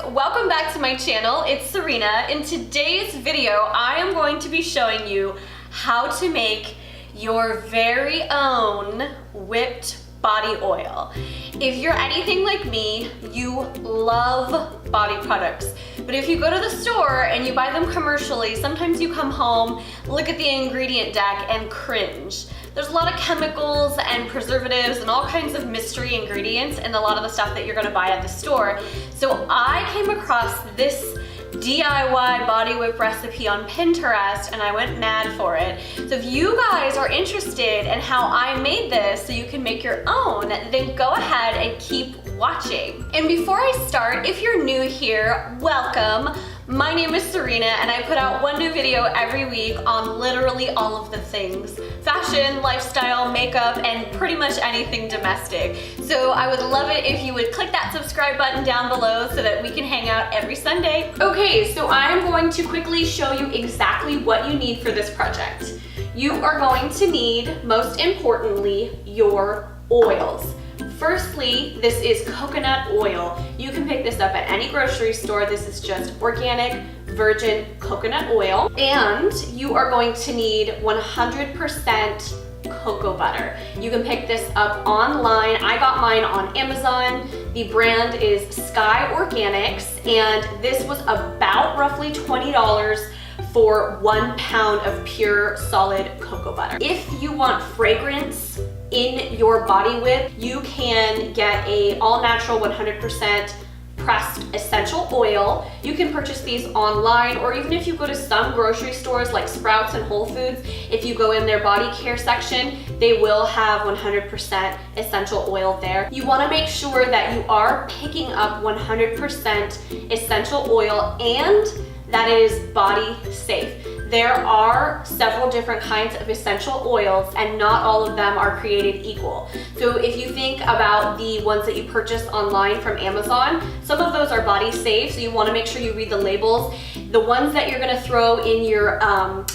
welcome back to my channel. It's Serena. In today's video, I am going to be showing you how to make your very own whipped body oil. If you're anything like me, you love body products. But if you go to the store and you buy them commercially, sometimes you come home, look at the ingredient deck and cringe. There's a lot of chemicals and preservatives and all kinds of mystery ingredients in a lot of the stuff that you're gonna buy at the store. So I came across this DIY body whip recipe on Pinterest and I went mad for it. So if you guys are interested in how I made this so you can make your own, then go ahead and keep watching. And before I start, if you're new here, welcome. My name is Serena and I put out one new video every week on literally all of the things. Fashion, lifestyle, makeup, and pretty much anything domestic. So I would love it if you would click that subscribe button down below so that we can hang out every Sunday. Okay, so I'm going to quickly show you exactly what you need for this project. You are going to need, most importantly, your oils. Firstly, this is coconut oil. You can pick this up at any grocery store. This is just organic, virgin coconut oil. And you are going to need 100% cocoa butter. You can pick this up online. I got mine on Amazon. The brand is Sky Organics, and this was about roughly $20 for 1 pound of pure solid cocoa butter. If you want fragrance in your body whip, you can get a all natural 100% pressed essential oil. You can purchase these online, or even if you go to some grocery stores like Sprouts and Whole Foods, if you go in their body care section, they will have 100% essential oil there. You want to make sure that you are picking up 100% essential oil and that it is body safe. There are several different kinds of essential oils and not all of them are created equal. So if you think about the ones that you purchase online from Amazon, some of those are body safe, so you want to make sure you read the labels. The ones that you're going to throw in your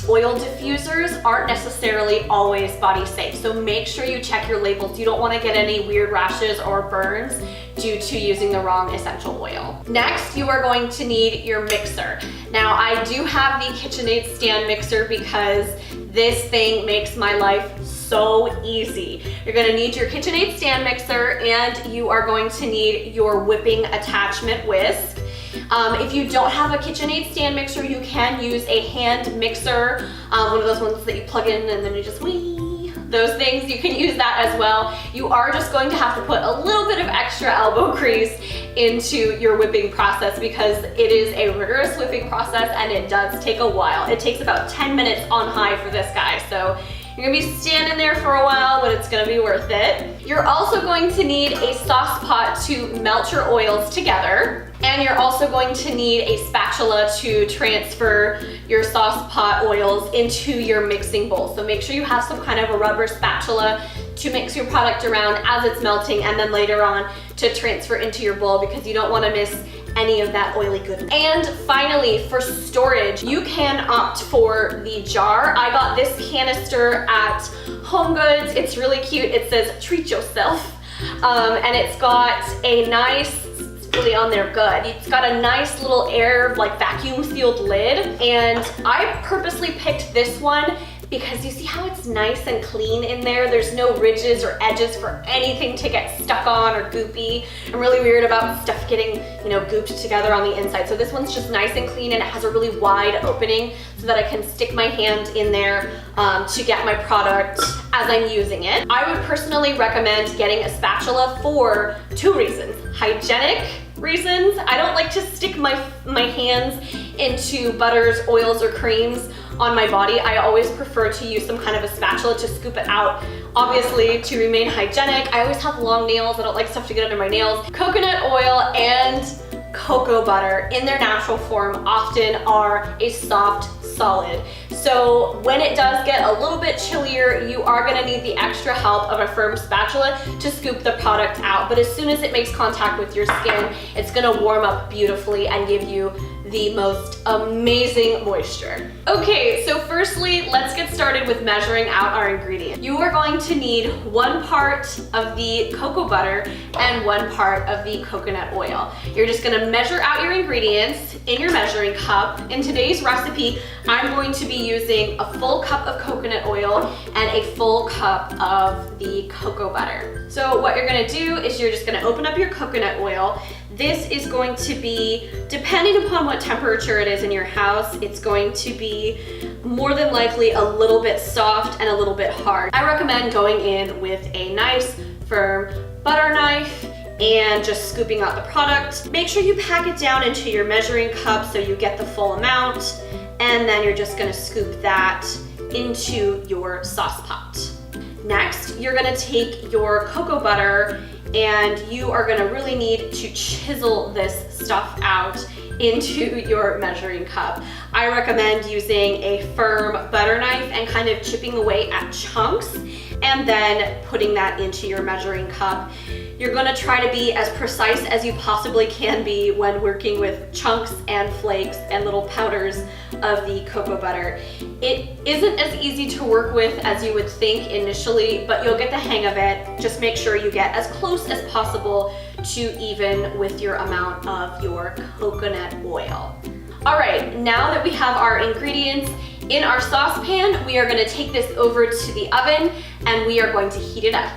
oil diffusers aren't necessarily always body safe, so make sure you check your labels. You don't want to get any weird rashes or burns due to using the wrong essential oil. Next, you are going to need your mixer. Now, I do have the KitchenAid stand mixer because this thing makes my life so easy. You're gonna need your KitchenAid stand mixer and you are going to need your whipping attachment whisk. If you don't have a KitchenAid stand mixer, you can use a hand mixer, one of those ones that you plug in and then you just whee. Those things, you can use that as well. You are just going to have to put a little bit of extra elbow grease into your whipping process because it is a rigorous whipping process and it does take a while. It takes about 10 minutes on high for this guy. So you're gonna be standing there for a while, but it's gonna be worth it. You're also going to need a sauce pot to melt your oils together. And you're also going to need a spatula to transfer your sauce pot oils into your mixing bowl. So make sure you have some kind of a rubber spatula to mix your product around as it's melting and then later on to transfer into your bowl because you don't want to miss any of that oily goodness. And finally, for storage, you can opt for the jar. I got this canister at HomeGoods. It's really cute. It says treat yourself. And it's got a nice, really on there good. It's got a nice little air, like vacuum sealed lid. And I purposely picked this one because you see how it's nice and clean in there? There's no ridges or edges for anything to get stuck on or goopy. I'm really weird about stuff getting, gooped together on the inside. So this one's just nice and clean and it has a really wide opening so that I can stick my hand in there to get my product as I'm using it. I would personally recommend getting a spatula for 2 reasons. Hygienic reasons. I don't like to stick my hands into butters, oils, or creams on my body. I always prefer to use some kind of a spatula to scoop it out. Obviously, to remain hygienic, I always have long nails. I don't like stuff to get under my nails. Coconut oil and cocoa butter in their natural form often are a soft solid. So when it does get a little bit chillier, you are gonna need the extra help of a firm spatula to scoop the product out. But as soon as it makes contact with your skin, it's gonna warm up beautifully and give you the most amazing moisture. Okay, so firstly, let's get started with measuring out our ingredients. You are going to need 1 part of the cocoa butter and 1 part of the coconut oil. You're just gonna measure out your ingredients in your measuring cup. In today's recipe, I'm going to be using a full cup of coconut oil and a full cup of the cocoa butter. So what you're gonna do is you're just gonna open up your coconut oil. This is going to be, depending upon what temperature it is in your house, it's going to be more than likely a little bit soft and a little bit hard. I recommend going in with a nice, firm butter knife and just scooping out the product. Make sure you pack it down into your measuring cup so you get the full amount, and then you're just gonna scoop that into your sauce pot. Next, you're gonna take your cocoa butter and you are gonna really need to chisel this stuff out into your measuring cup. I recommend using a firm butter knife and kind of chipping away at chunks and then putting that into your measuring cup. You're gonna try to be as precise as you possibly can be when working with chunks and flakes and little powders of the cocoa butter. It isn't as easy to work with as you would think initially, but you'll get the hang of it. Just make sure you get as close as possible to even with your amount of your coconut oil. All right, now that we have our ingredients in our saucepan, we are gonna take this over to the oven and we are going to heat it up.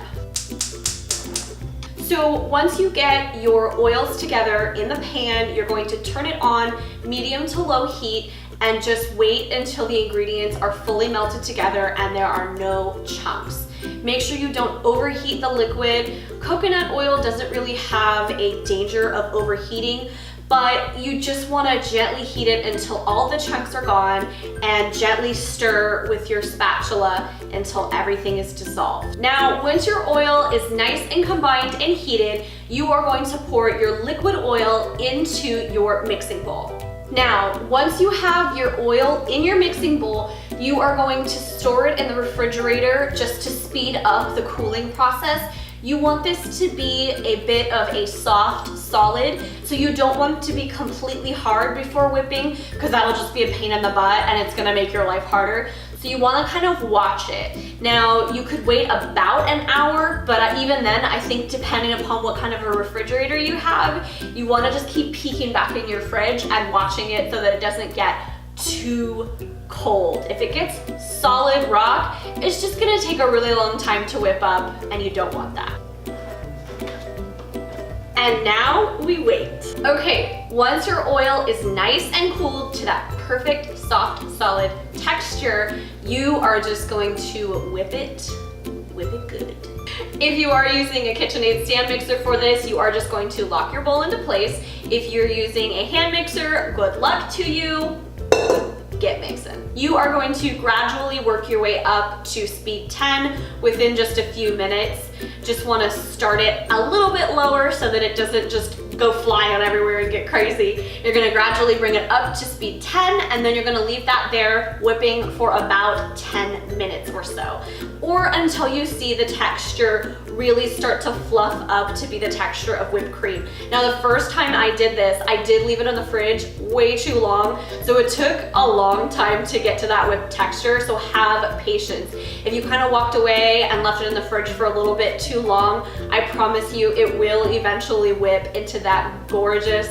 So once you get your oils together in the pan, you're going to turn it on medium to low heat and just wait until the ingredients are fully melted together and there are no chunks. Make sure you don't overheat the liquid. Coconut oil doesn't really have a danger of overheating, but you just wanna gently heat it until all the chunks are gone and gently stir with your spatula until everything is dissolved. Now, once your oil is nice and combined and heated, you are going to pour your liquid oil into your mixing bowl. Now, once you have your oil in your mixing bowl, you are going to store it in the refrigerator just to speed up the cooling process. You want this to be a bit of a soft solid, so you don't want it to be completely hard before whipping because that'll just be a pain in the butt and it's gonna make your life harder. So you wanna kind of watch it. Now, you could wait about an hour, but even then, I think depending upon what kind of a refrigerator you have, you wanna just keep peeking back in your fridge and watching it so that it doesn't get too cold. If it gets solid rock, it's just gonna take a really long time to whip up and you don't want that. And now we wait. Okay, once your oil is nice and cooled to that perfect, soft, solid texture, you are just going to whip it good. If you are using a KitchenAid stand mixer for this, you are just going to lock your bowl into place. If you're using a hand mixer, good luck to you. Get mixing. You are going to gradually work your way up to speed 10 within just a few minutes. Just want to start it a little bit lower so that it doesn't just go flying everywhere and get crazy. You're gonna gradually bring it up to speed 10 and then you're gonna leave that there whipping for about 10 minutes or so. Or until you see the texture really start to fluff up to be the texture of whipped cream. Now the first time I did this, I did leave it in the fridge way too long, so it took a long time to get to that whipped texture, so have patience. If you kind of walked away and left it in the fridge for a little bit too long, I promise you it will eventually whip into that gorgeous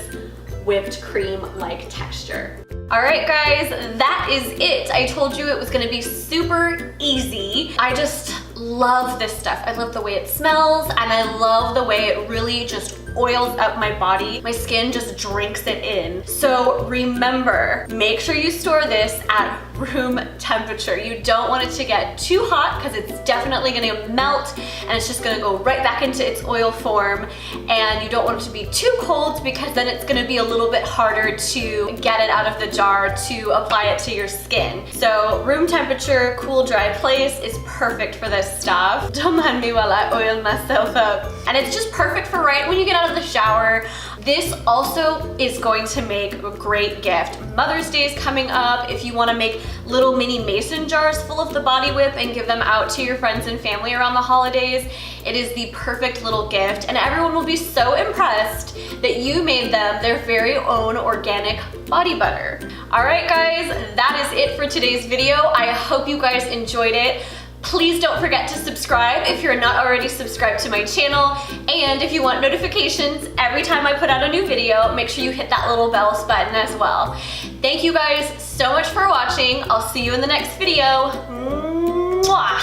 whipped cream-like texture. All right, guys, that is it. I told you it was gonna be super easy. I just love this stuff. I love the way it smells and I love the way it really just oils up my body. My skin just drinks it in. So remember, make sure you store this at room temperature. You don't want it to get too hot because it's definitely gonna melt and it's just gonna go right back into its oil form. And you don't want it to be too cold because then it's gonna be a little bit harder to get it out of the jar to apply it to your skin. So room temperature, cool, dry place is perfect for this stuff. Don't mind me while I oil myself up. And it's just perfect for right when you get out of the shower. This also is going to make a great gift. Mother's Day is coming up. If you want to make little mini mason jars full of the body whip and give them out to your friends and family around the holidays. It is the perfect little gift, and everyone will be so impressed that you made them their very own organic body butter. All right, guys, that is it for today's video. I hope you guys enjoyed it. Please don't forget to subscribe if you're not already subscribed to my channel. And if you want notifications every time I put out a new video, make sure you hit that little bell button as well. Thank you guys so much for watching. I'll see you in the next video. Mwah!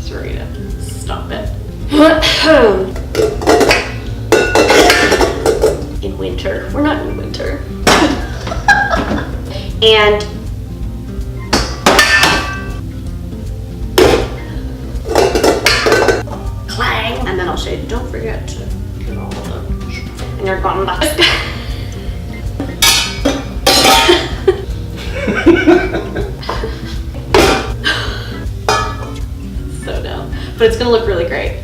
Sirena, stop it. In winter. We're not in winter. And clang, and then I'll say, don't forget to get all of them. And you're gone back. So dumb, but it's gonna look really great.